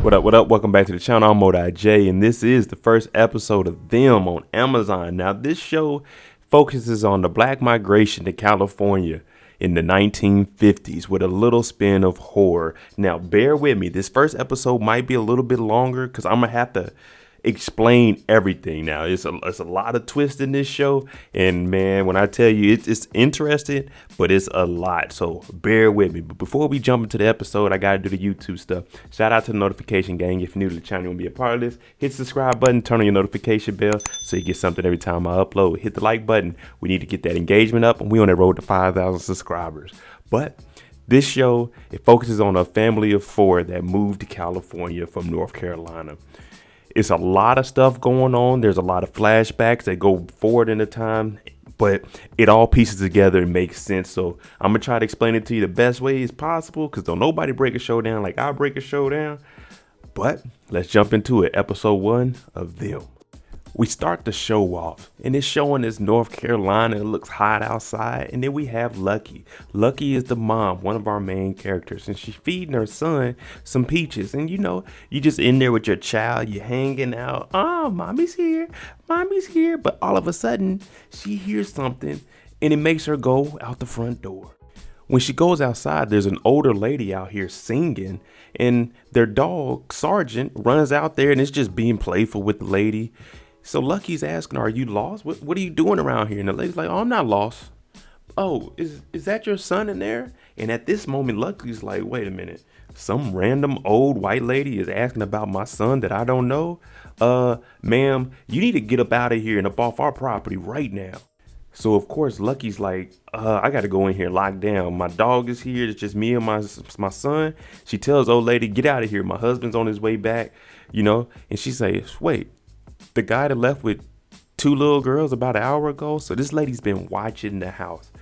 What up? Welcome back to the channel. I'm J, and this is the first episode of Them on Amazon. Now, this show focuses on the black migration to California in the 1950s with a little spin of horror. Now, bear with me. This first episode might be a little bit longer because I'm going to have to explain everything. Now, it's a lot of twists in this show, and man, when I tell you it's interesting, but it's a lot, so bear with me. But before we jump into the episode, I gotta do the YouTube stuff. Shout out to the notification gang. If you're new to the channel, you want to be a part of this, hit the subscribe button, turn on your notification bell so you get something every time I upload. Hit the like button. We need to get that engagement up, and we on that road to 5,000 subscribers. But this show, it focuses on a family of four that moved to California from North Carolina. It's a lot of stuff going on. There's a lot of flashbacks that go forward in the time, but it all pieces together and makes sense. So I'm going to try to explain it to you the best way as possible, because don't nobody break a show down like I break a show down. But let's jump into it. Episode 1 of Them. We start the show off, and it's showing us North Carolina. It looks hot outside, and then we have Lucky. Lucky is the mom, one of our main characters, and she's feeding her son some peaches. And you know, you just in there with your child, you're hanging out. Oh, mommy's here, mommy's here. But all of a sudden, she hears something, and it makes her go out the front door. When she goes outside, there's an older lady out here singing, and their dog, Sergeant, runs out there, and it's just being playful with the lady. So Lucky's asking, are you lost? What are you doing around here? And the lady's like, oh, I'm not lost. Oh, is that your son in there? And at this moment, Lucky's like, wait a minute. Some random old white lady is asking about my son that I don't know. Ma'am, you need to get up out of here and up off our property right now. So, of course, Lucky's like, I got to go in here, locked down. My dog is here. It's just me and my son. She tells old lady, get out of here. My husband's on his way back, you know. And she says, wait. The guy that left with 2 little girls about an hour ago. So this lady's been watching the house.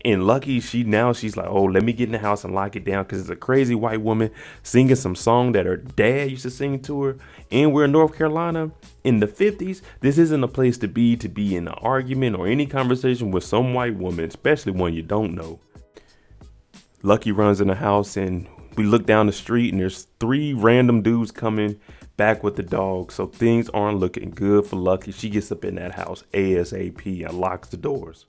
And Lucky, she's like, oh, let me get in the house and lock it down, because it's a crazy white woman singing some song that her dad used to sing to her. And we're in North Carolina in the 50s. This isn't a place to be in an argument or any conversation with some white woman, especially one you don't know. Lucky runs in the house, and we look down the street, and there's 3 random dudes coming back with the dog. So things aren't looking good for Lucky. She gets up in that house ASAP and locks the doors.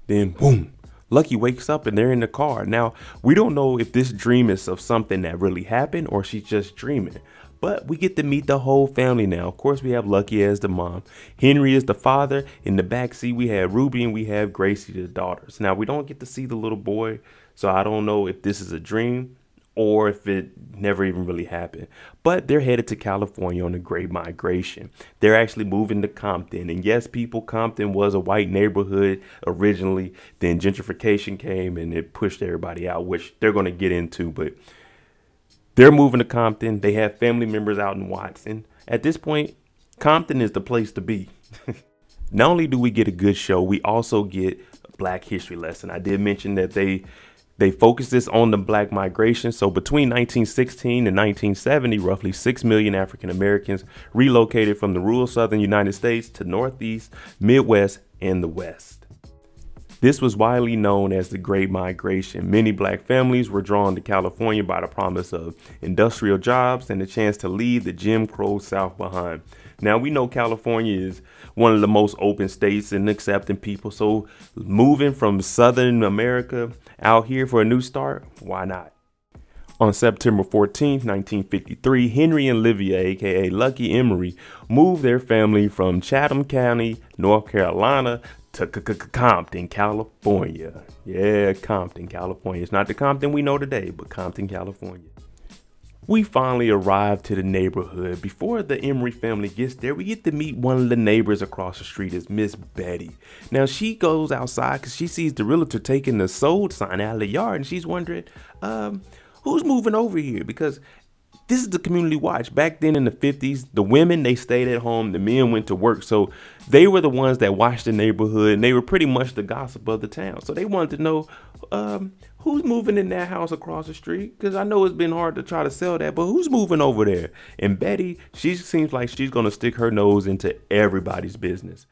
Then boom, Lucky wakes up and they're in the car. Now, we don't know if this dream is of something that really happened or she's just dreaming, but we get to meet the whole family now. Of course, we have Lucky as the mom. Henry is the father. In the backseat, we have Ruby and we have Gracie, the daughters. Now, we don't get to see the little boy, so I don't know if this is a dream or if it never even really happened. But they're headed to California on the Great Migration. They're actually moving to Compton. And yes, people, Compton was a white neighborhood originally. Then gentrification came and it pushed everybody out, which they're going to get into. But they're moving to Compton. They have family members out in Watson. At this point, Compton is the place to be. Not only do we get a good show, we also get a Black history lesson. I did mention that they focus this on the black migration. So between 1916 and 1970, roughly 6 million African Americans relocated from the rural southern United States to Northeast, Midwest, and the West. This was widely known as the Great Migration. Many black families were drawn to California by the promise of industrial jobs and the chance to leave the Jim Crow South behind. Now, we know California is one of the most open states and accepting people. So moving from Southern America out here for a new start, why not? On September 14th, 1953, Henry and Livia, aka Lucky Emery, moved their family from Chatham County, North Carolina to Compton, California. Yeah, Compton, California. It's not the Compton we know today, but Compton, California. We finally arrived to the neighborhood. Before the Emery family gets there, we get to meet one of the neighbors across the street, is Miss Betty. Now, she goes outside because she sees the realtor taking the sold sign out of the yard, and she's wondering, who's moving over here? Because this is the community watch. Back then in the 50s, the women, they stayed at home, the men went to work. So they were the ones that watched the neighborhood, and they were pretty much the gossip of the town. So they wanted to know, who's moving in that house across the street? Because I know it's been hard to try to sell that, but who's moving over there? And Betty, she seems like she's going to stick her nose into everybody's business.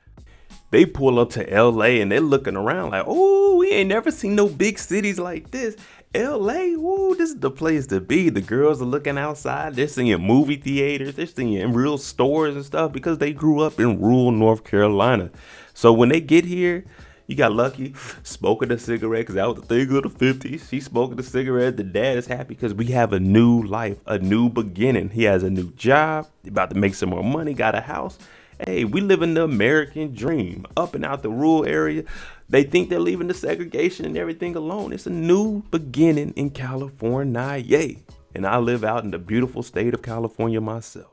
They pull up to LA and they're looking around like, oh, we ain't never seen no big cities like this. LA, woo, this is the place to be. The girls are looking outside. They're seeing movie theaters. They're seeing real stores and stuff because they grew up in rural North Carolina. So when they get here, you got Lucky smoking a cigarette because that was the thing of the 50s. She's smoking a cigarette. The dad is happy because we have a new life, a new beginning. He has a new job. He about to make some more money, got a house. Hey, we live in the American dream, up and out the rural area. They think they're leaving the segregation and everything alone. It's a new beginning in California, yay. And I live out in the beautiful state of California myself.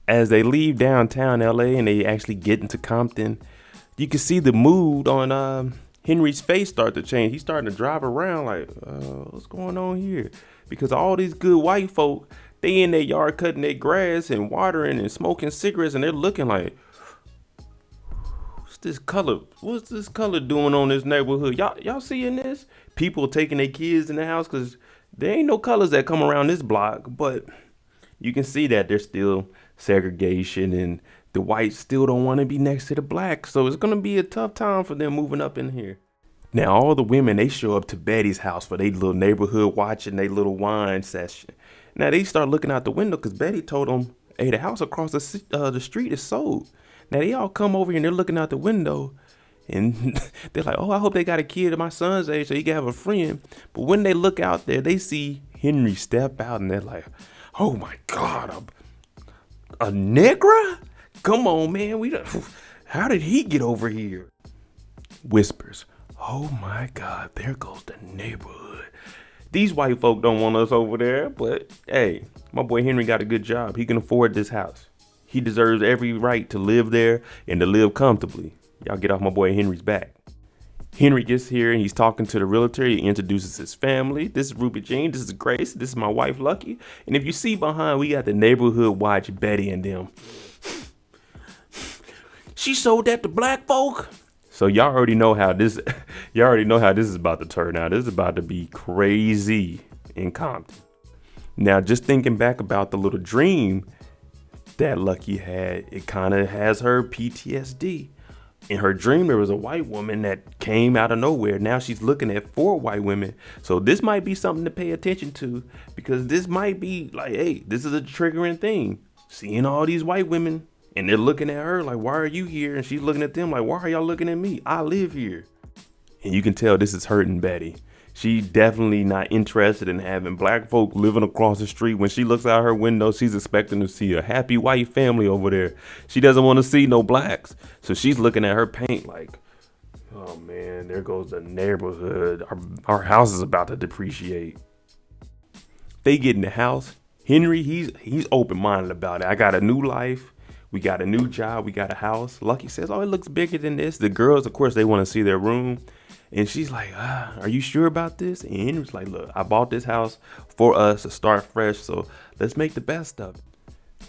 As they leave downtown LA and they actually get into Compton, you can see the mood on Henry's face start to change. He's starting to drive around like, what's going on here? Because all these good white folk, they in their yard cutting their grass and watering and smoking cigarettes, and they're looking like, what's this color doing on this neighborhood? Y'all seeing this? People taking their kids in the house because there ain't no colors that come around this block, but you can see that there's still segregation and the whites still don't want to be next to the blacks. So it's going to be a tough time for them moving up in here. Now, all the women, they show up to Betty's house for their little neighborhood watch and their little wine session. Now, they start looking out the window because Betty told them, hey, the house across the street is sold. Now, they all come over here and they're looking out the window and they're like, oh, I hope they got a kid at my son's age so he can have a friend. But when they look out there, they see Henry step out and they're like, oh, my God, a Negra? Come on, man. How did he get over here? Whispers, oh, my God, there goes the neighborhood. These white folk don't want us over there, but hey, my boy Henry got a good job. He can afford this house. He deserves every right to live there and to live comfortably. Y'all get off my boy Henry's back. Henry gets here and he's talking to the realtor. He introduces his family. This is Ruby Jean. This is Grace. This is my wife, Lucky. And if you see behind, we got the neighborhood watch, Betty and them. She sold that to black folk. So y'all already know how this is about to turn out. This is about to be crazy in Compton. Now, just thinking back about the little dream that Lucky had, it kind of has her PTSD. In her dream, there was a white woman that came out of nowhere. Now she's looking at 4 white women. So this might be something to pay attention to, because this might be like, hey, this is a triggering thing. Seeing all these white women and they're looking at her like, why are you here? And she's looking at them like, why are y'all looking at me? I live here. And you can tell this is hurting Betty. She's definitely not interested in having black folk living across the street. When she looks out her window, she's expecting to see a happy white family over there. She doesn't want to see no blacks. So she's looking at her paint like, oh man, there goes the neighborhood. Our house is about to depreciate. They get in the house. Henry, he's open-minded about it. I got a new life. We got a new job. We got a house. Lucky says, oh, it looks bigger than this. The girls, of course, they want to see their room. And she's like, are you sure about this? And Henry's like, look, I bought this house for us to start fresh. So let's make the best of it.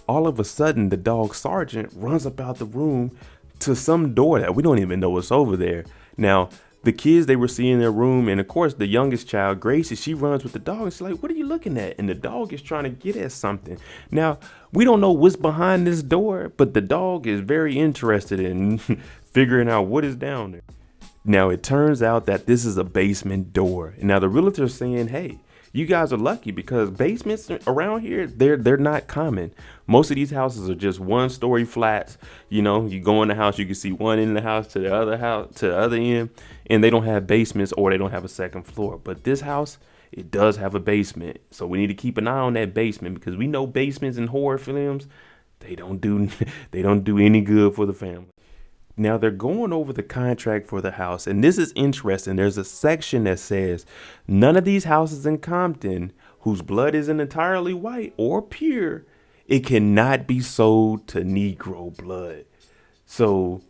All of a sudden, the dog Sergeant runs up out the room to some door that we don't even know what's over there. Now, the kids, they were seeing their room. And of course, the youngest child, Gracie, she runs with the dog. And she's like, what are you looking at? And the dog is trying to get at something. Now, we don't know what's behind this door, but the dog is very interested in figuring out what is down there. Now, it turns out that this is a basement door. And now the realtor's saying, hey, you guys are lucky because basements around here, they're not common. Most of these houses are just 1-story flats. You know, you go in the house, you can see one end of the house to the other end, and they don't have basements or they don't have a second floor. But this house, it does have a basement. So we need to keep an eye on that basement because we know basements in horror films, they don't do any good for the family. Now they're going over the contract for the house, and this is interesting. There's a section that says none of these houses in Compton whose blood isn't entirely white or pure, it cannot be sold to Negro blood. So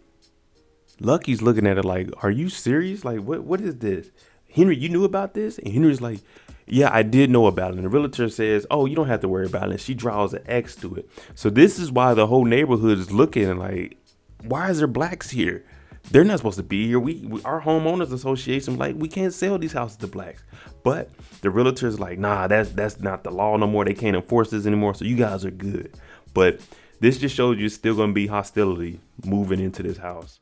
Lucky's looking at it like, are you serious? Like, what is this? Henry, you knew about this? And Henry's like, yeah, I did know about it. And the realtor says, oh, you don't have to worry about it. And she draws an X to it. So this is why the whole neighborhood is looking like, why is there blacks here? They're not supposed to be here. Our homeowners association, like, we can't sell these houses to blacks. But the realtor's like, nah, that's not the law no more. They can't enforce this anymore. So you guys are good. But this just shows you it's still going to be hostility moving into this house.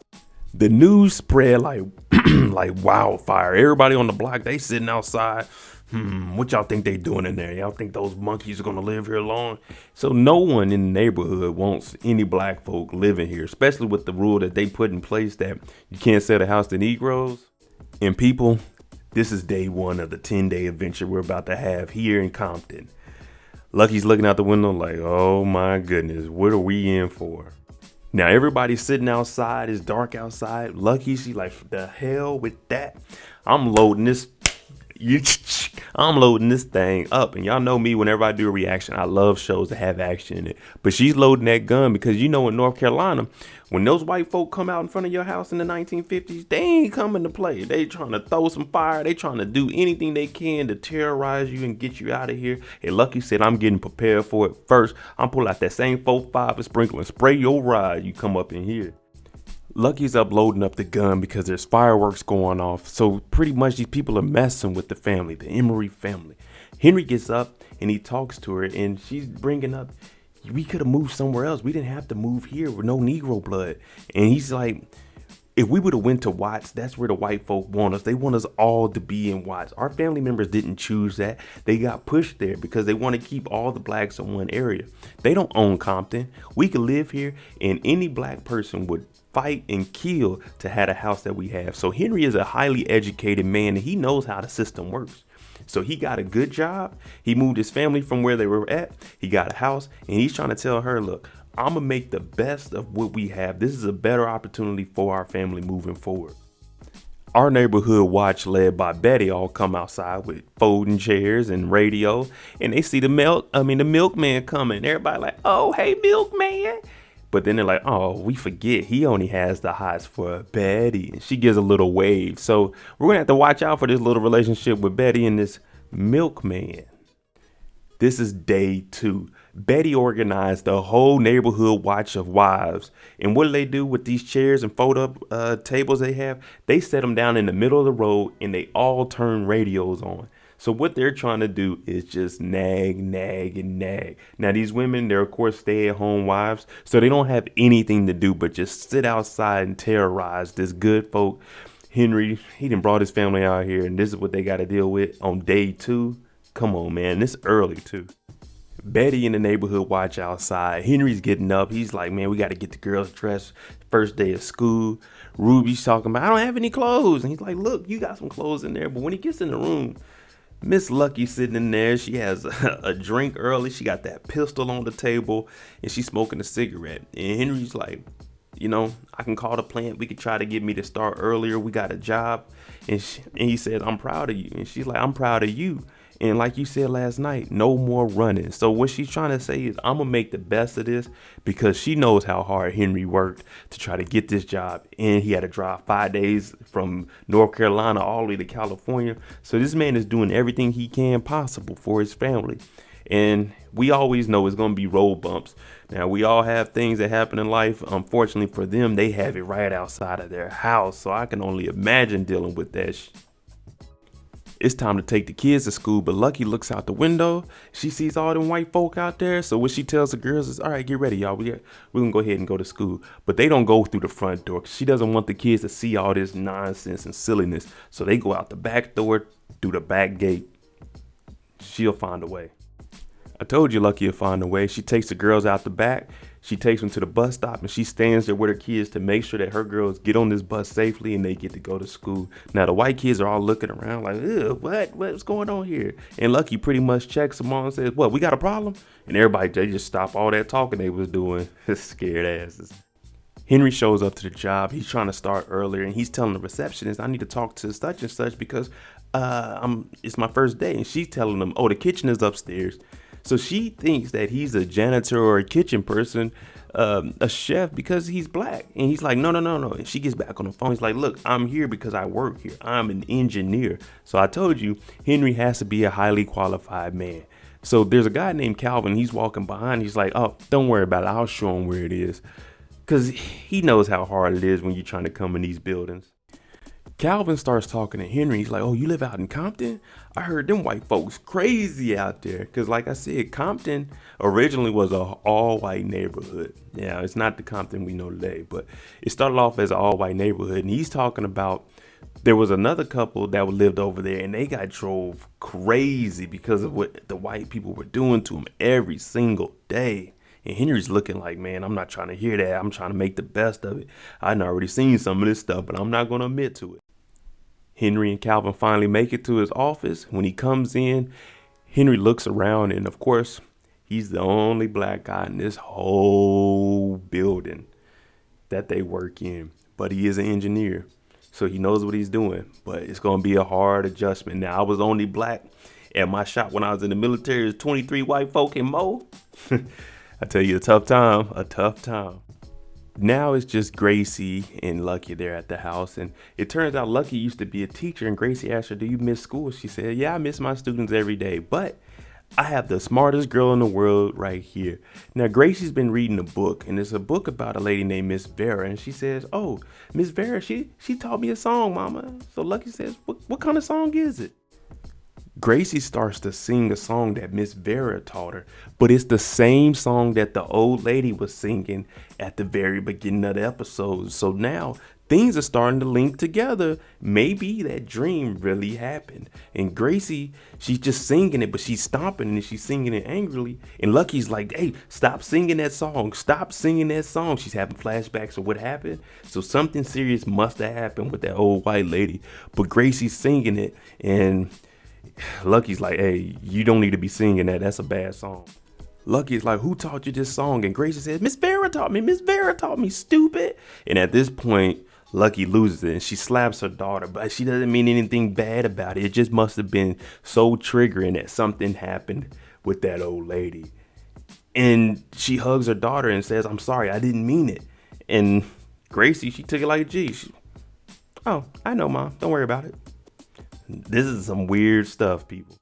The news spread like like wildfire. Everybody on the block, they sitting outside. What y'all think they doing in there? Y'all think those monkeys are gonna live here long? So no one in the neighborhood wants any black folk living here, especially with the rule that they put in place that you can't sell the house to Negroes. And people, this is day one of the 10-day adventure we're about to have here in Compton. Lucky's looking out the window like, oh my goodness, what are we in for? Now everybody's sitting outside, it's dark outside. Lucky, she like, the hell with that. I'm loading this I'm loading this thing up. And y'all know me, whenever I do a reaction, I love shows that have action in it. But she's loading that gun because in North Carolina, when those white folk come out in front of your house in the 1950s, they ain't coming to play. They trying to throw some fire. They trying to do anything they can to terrorize you and get you out of here. And Lucky said, I'm getting prepared for it first. I'm pulling out that same 4-5 and sprinkle and spray your ride. You come up in here. Lucky's up loading up the gun because there's fireworks going off. So pretty much these people are messing with the family, the Emery family. Henry gets up and he talks to her and she's bringing up, we could have moved somewhere else. We didn't have to move here with no Negro blood. And he's like, if we would have went to Watts, that's where the white folk want us. They want us all to be in Watts. Our family members didn't choose that. They got pushed there because they want to keep all the blacks in one area. They don't own Compton. We could live here and any black person would fight and kill to have a house that we have. So Henry is a highly educated man and he knows how the system works. So he got a good job. He moved his family from where they were at. He got a house and he's trying to tell her, look, I'm gonna make the best of what we have. This is a better opportunity for our family moving forward. Our neighborhood watch led by Betty all come outside with folding chairs and radio and they see the milkman coming. Everybody like, oh, hey, milkman. But then they're like, oh, we forget he only has the hots for Betty. And she gives a little wave. So we're going to have to watch out for this little relationship with Betty and this milkman. This is day 2. Betty organized the whole neighborhood watch of wives. And what do they do with these chairs and fold-up tables they have? They set them down in the middle of the road and they all turn radios on. So what they're trying to do is just nag, and nag. Now, these women, they're, of course, stay-at-home wives, so they don't have anything to do but just sit outside and terrorize this good folk. Henry, he done brought his family out here, and this is what they got to deal with on day 2. Come on, man. This early, too. Betty in the neighborhood watch outside. Henry's getting up. He's like, man, we got to get the girls dressed. First day of school. Ruby's talking about, I don't have any clothes. And he's like, look, you got some clothes in there. But when he gets in the room, Miss Lucky sitting in there. She has a drink early. She got that pistol on the table and she's smoking a cigarette. And Henry's like, I can call the plant. We could try to get me to start earlier. We got a job. And he says, I'm proud of you. And she's like, I'm proud of you. And like you said last night, no more running. So what she's trying to say is I'm going to make the best of this because she knows how hard Henry worked to try to get this job. And he had to drive 5 days from North Carolina all the way to California. So this man is doing everything he can possible for his family. And we always know it's going to be road bumps. Now, we all have things that happen in life. Unfortunately for them, they have it right outside of their house. So I can only imagine dealing with that. It's time to take the kids to school, but Lucky looks out the window. She sees all them white folk out there. So what she tells the girls is, all right, get ready, y'all. We're going to go ahead and go to school. But they don't go through the front door. She doesn't want the kids to see all this nonsense and silliness. So they go out the back door, through the back gate. She'll find a way. I told you Lucky will find a way. She takes the girls out the back. She takes them to the bus stop and she stands there with her kids to make sure that her girls get on this bus safely and they get to go to school. Now, the white kids are all looking around like, what's going on here? And Lucky pretty much checks them all and says, what, we got a problem? And everybody, they just stop all that talking they was doing. Scared asses. Henry shows up to the job. He's trying to start earlier and he's telling the receptionist, I need to talk to such and such because it's my first day. And she's telling them, oh, the kitchen is upstairs. So she thinks that he's a janitor or a kitchen person, a chef, because he's black. And he's like, no. And she gets back on the phone. He's like, look, I'm here because I work here. I'm an engineer. So I told you, Henry has to be a highly qualified man. So there's a guy named Calvin. He's walking behind. He's like, oh, don't worry about it. I'll show him where it is. Because he knows how hard it is when you're trying to come in these buildings. Calvin starts talking to Henry. He's like, oh, you live out in Compton? I heard them white folks crazy out there. Because like I said, Compton originally was an all-white neighborhood. Yeah, it's not the Compton we know today, but it started off as an all-white neighborhood. And he's talking about There was another couple that lived over there, and they got drove crazy because of what the white people were doing to them every single day. And Henry's looking like, man, I'm not trying to hear that. I'm trying to make the best of it. I'd already seen some of this stuff, but I'm not going to admit to it. Henry and Calvin finally make it to his office. When he comes in, Henry looks around, and of course, he's the only black guy in this whole building that they work in. But he is an engineer, so he knows what he's doing. But it's going to be a hard adjustment. Now, I was only black at my shop when I was in the military. There's 23 white folk and more. I tell you, a tough time. Now it's just Gracie and Lucky there at the house. And it turns out Lucky used to be a teacher, and Gracie asked her, do you miss school? She said, yeah, I miss my students every day, but I have the smartest girl in the world right here. Now, Gracie's been reading a book, and it's a book about a lady named Miss Vera. And she says, oh, Miss Vera, she taught me a song, mama. So Lucky says, what kind of song is it? Gracie starts to sing a song that Miss Vera taught her, but it's the same song that the old lady was singing at the very beginning of the episode. So now things are starting to link together. Maybe that dream really happened. And Gracie, she's just singing it, but she's stomping and she's singing it angrily. And Lucky's like, hey, stop singing that song. Stop singing that song. She's having flashbacks of what happened. So something serious must have happened with that old white lady. But Gracie's singing it, and Lucky's like, hey, you don't need to be singing that. That's a bad song. Lucky's like, who taught you this song? And Gracie says, Miss Vera taught me. Miss Vera taught me, stupid. And at this point, Lucky loses it and she slaps her daughter, but she doesn't mean anything bad about it. It just must have been so triggering that something happened with that old lady. And she hugs her daughter and says, I'm sorry, I didn't mean it. And Gracie, she took it like a G. Oh, I know, Mom. Don't worry about it. This is some weird stuff, people.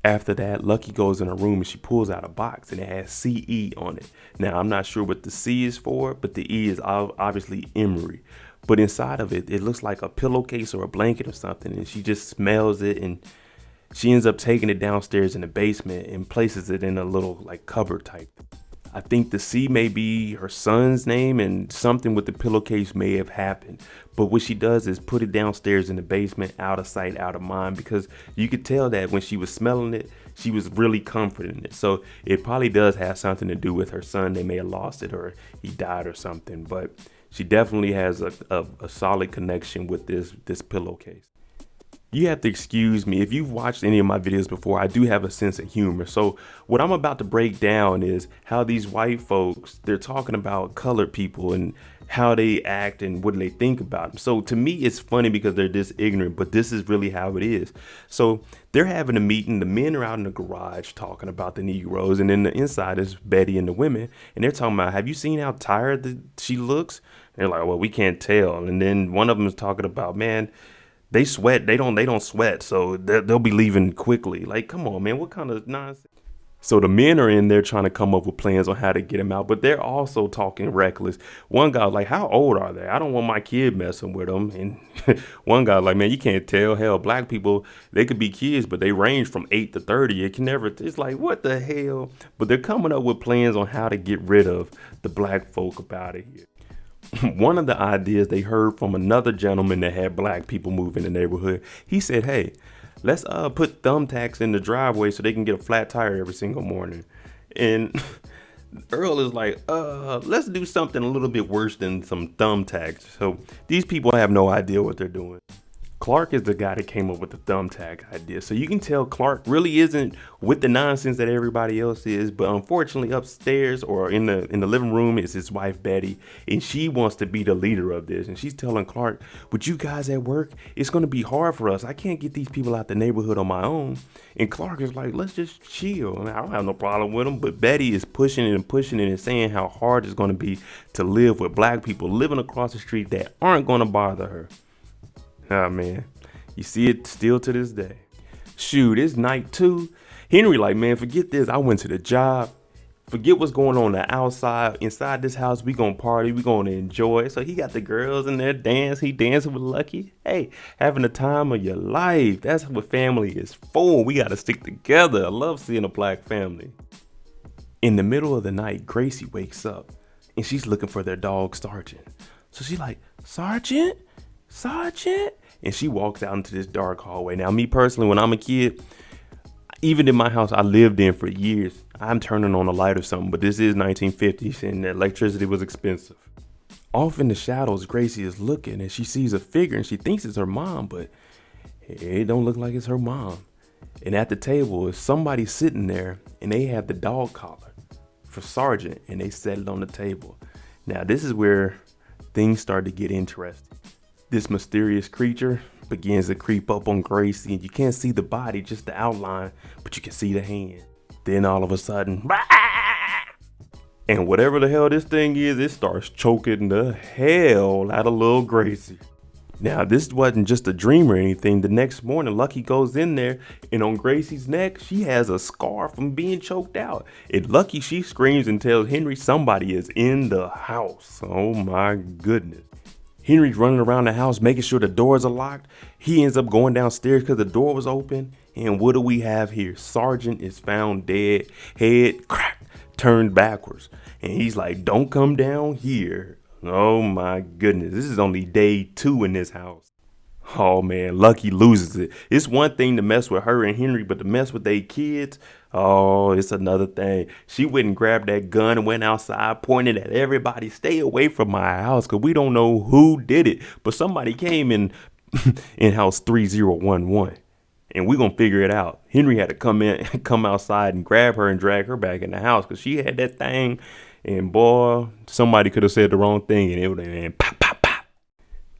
After that, Lucky goes in her room and she pulls out a box and it has CE on it. Now, I'm not sure what the C is for, but the E is obviously Emery. But inside of it, it looks like a pillowcase or a blanket or something. And she just smells it, and she ends up taking it downstairs in the basement and places it in a little like cupboard type. I think the C may be her son's name, and something with the pillowcase may have happened. But what she does is put it downstairs in the basement, out of sight, out of mind, because you could tell that when she was smelling it, she was really comforting it. So it probably does have something to do with her son. They may have lost it or he died or something, but she definitely has a solid connection with this pillowcase. You have to excuse me. If you've watched any of my videos before, I do have a sense of humor. So what I'm about to break down is how these white folks, they're talking about colored people and how they act and what they think about them. So to me, it's funny because they're this ignorant, but this is really how it is. So they're having a meeting. The men are out in the garage talking about the Negroes, and then the inside is Betty and the women. And they're talking about, have you seen how tired she looks? And they're like, well, we can't tell. And then one of them is talking about, man, they sweat. They don't sweat. So they'll be leaving quickly. Like, come on, man. What kind of nonsense? So the men are in there trying to come up with plans on how to get him out, but they're also talking reckless. One guy like, how old are they? I don't want my kid messing with them. And one guy like, man, you can't tell. Hell, black people, they could be kids, but they range from 8 to 30. It can never, it's like, what the hell? But they're coming up with plans on how to get rid of the black folk up out of here. One of the ideas they heard from another gentleman that had black people move in the neighborhood. He said, hey, let's put thumbtacks in the driveway so they can get a flat tire every single morning. And Earl is like, let's do something a little bit worse than some thumbtacks. So these people have no idea what they're doing. Clark is the guy that came up with the thumbtack idea. So you can tell Clark really isn't with the nonsense that everybody else is. But unfortunately, upstairs or in the living room is his wife, Betty. And she wants to be the leader of this. And she's telling Clark, with you guys at work, it's going to be hard for us. I can't get these people out the neighborhood on my own. And Clark is like, let's just chill. I don't have no problem with them. But Betty is pushing it and saying how hard it's going to be to live with black people living across the street that aren't going to bother her. Ah, man, you see it still to this day. Shoot, it's night 2. Henry like, man, forget this. I went to the job. Forget what's going on the outside. Inside this house, we gonna party. We gonna enjoy. So he got the girls in there dance. He dancing with Lucky. Hey, having the time of your life. That's what family is for. We gotta stick together. I love seeing a black family. In the middle of the night, Gracie wakes up and she's looking for their dog, Sergeant. So she's like, Sergeant? Sergeant. And she walks out into this dark hallway. Now, me personally, when I'm a kid, even in my house I lived in for years, I'm turning on a light or something, but this is 1950s and electricity was expensive. Off in the shadows, Gracie is looking and she sees a figure and she thinks it's her mom, but it don't look like it's her mom. And at the table is somebody sitting there and they have the dog collar for Sergeant and they set it on the table. Now this is where things start to get interesting. This mysterious creature begins to creep up on Gracie and you can't see the body, just the outline, but you can see the hand. Then all of a sudden, and whatever the hell this thing is, it starts choking the hell out of little Gracie. Now, this wasn't just a dream or anything. The next morning, Lucky goes in there, and on Gracie's neck, she has a scar from being choked out. And Lucky, she screams and tells Henry somebody is in the house. Oh my goodness. Henry's running around the house, making sure the doors are locked. He ends up going downstairs because the door was open. And what do we have here? Sergeant is found dead, head cracked, turned backwards. And he's like, don't come down here. Oh my goodness. This is only day 2 in this house. Oh man, Lucky loses it. It's one thing to mess with her and Henry, but to mess with their kids, oh, it's another thing. She went and grabbed that gun and went outside, pointed at everybody, stay away from my house, because we don't know who did it. But somebody came in house 3011. And we're going to figure it out. Henry had to come outside and grab her and drag her back in the house because she had that thing. And boy, somebody could have said the wrong thing and it would have been pop, pop, pop.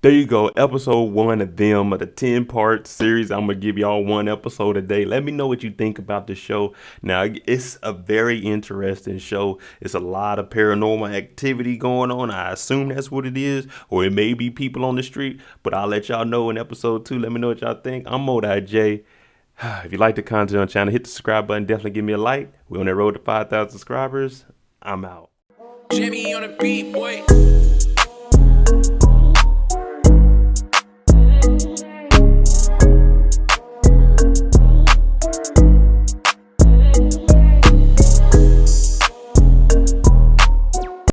There you go. Episode 1 of Them, of the 10-part series. I'm going to give y'all 1 episode a day. Let me know what you think about the show. Now, it's a very interesting show. It's a lot of paranormal activity going on. I assume that's what it is. Or it may be people on the street. But I'll let y'all know in episode 2. Let me know what y'all think. I'm malevolent. If you like the content on the channel, hit the subscribe button. Definitely give me a like. We're on that road to 5,000 subscribers. I'm out. Jimmy on the beat, boy.